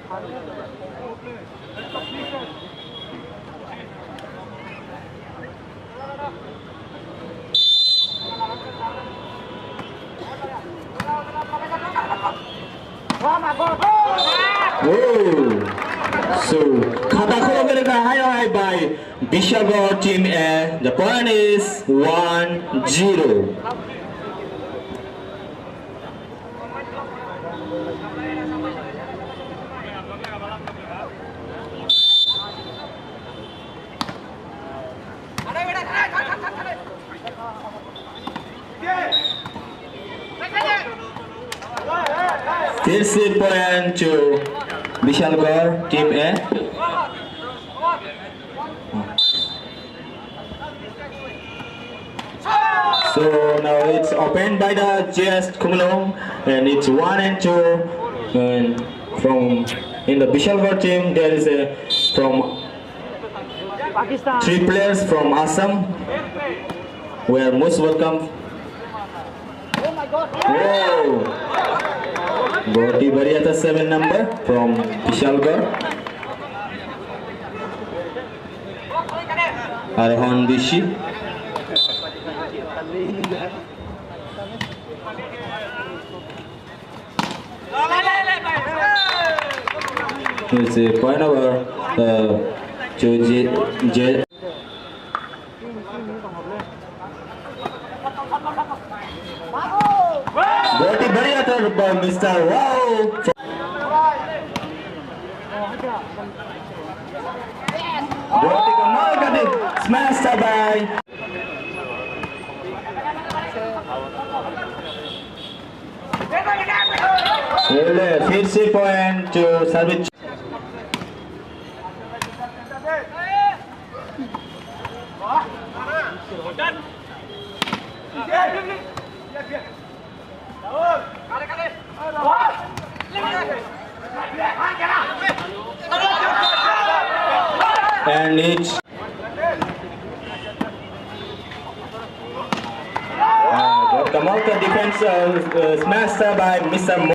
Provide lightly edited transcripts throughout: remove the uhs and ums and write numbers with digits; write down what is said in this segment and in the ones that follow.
So, khata kholo mereka high by Bishalgarh team A. The point is 1-0. फिर से point to Bishalgarh team A. So now it's opened by the JS Kumlong and it's 1-2. And from in the Bishalgarh team there is from 3 players from Assam. We are most welcome. Whoa! बहुत ही बढ़िया था 7 number from Bishalgarh. Arhan Bishi. Here's a point over to J. बहुत ही बढ़िया था mister wow बहुत ही कमाल का थे स्मैश था भाई फिर से पॉइंट जो service and it's come out the defense smashed by Mr.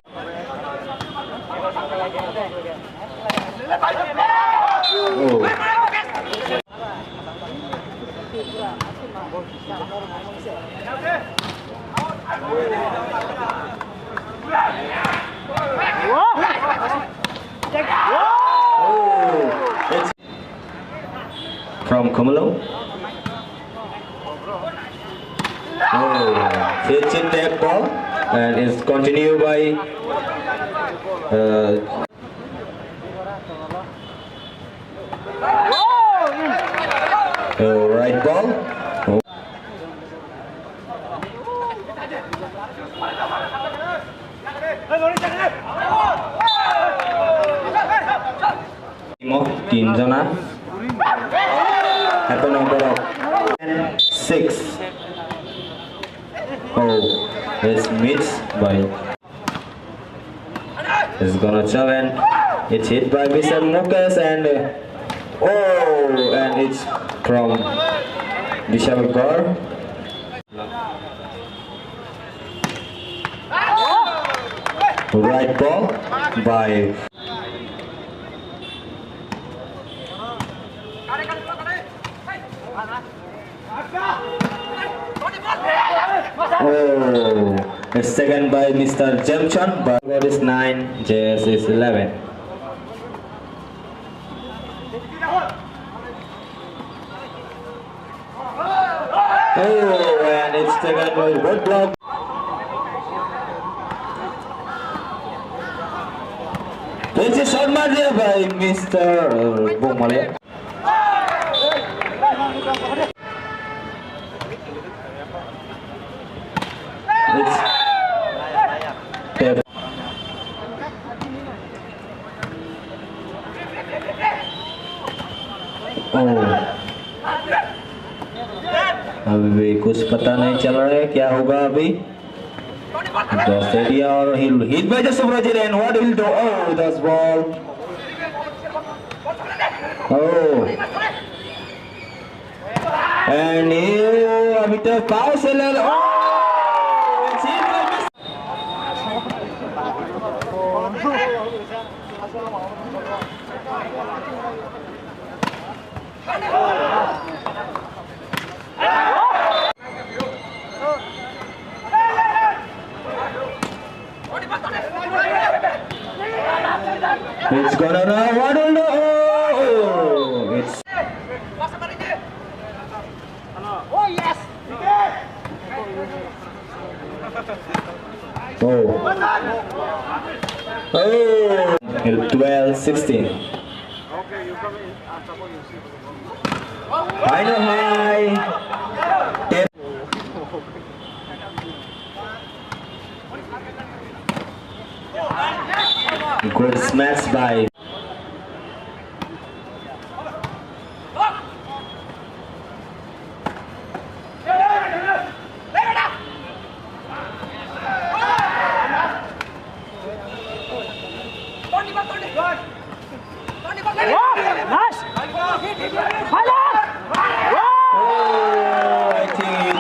It's from Kamalo. It's a tap ball and it's continued by right ball. Team Zona happen number of 6. Oh, it's missed by. It's gonna challenge. It's hit by Mr. Mukesh and and it's from Bishalgarh. Right ball by. It's second by Mr. Jamchan, but what is 9, JS is 11. And it's taken by wood block. This is shot by Mr. Bomale. अभी कुछ पता नहीं चल रहा है क्या होगा अभी दस एरिया और hit by the Subrajit and what will do that's ball and अभी तो पाव से ले it's hit by It's gonna run. What do know? It's Oh yes. oh 12-16. Okay, you come in. Astbal, you see. High no high. 10. Good smash by. Nice. Oh, I think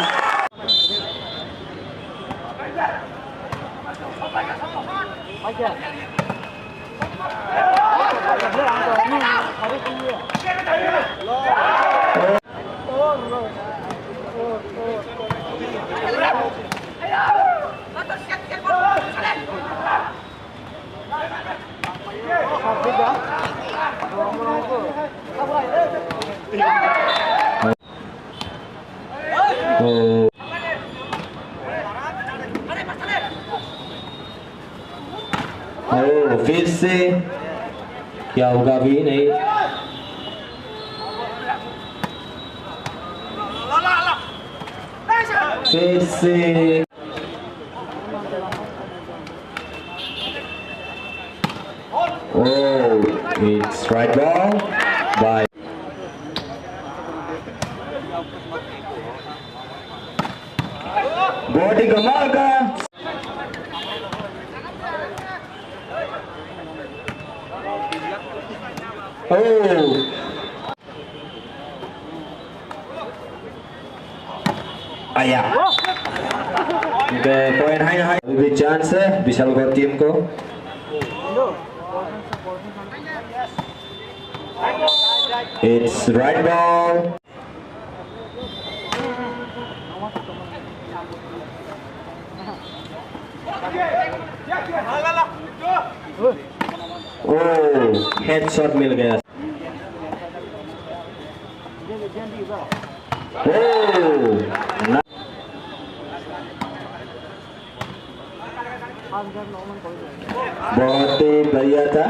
oh. Oh, फिर से क्या होगा भी नहीं. फिर से oh, it's right ball by body कमाल का. Oh, ayah. The point high भी chance है विशालगढ़ टीम को. It's right ball. Oh, headshot मिल गया. Oh, बहुत ही बढ़िया था.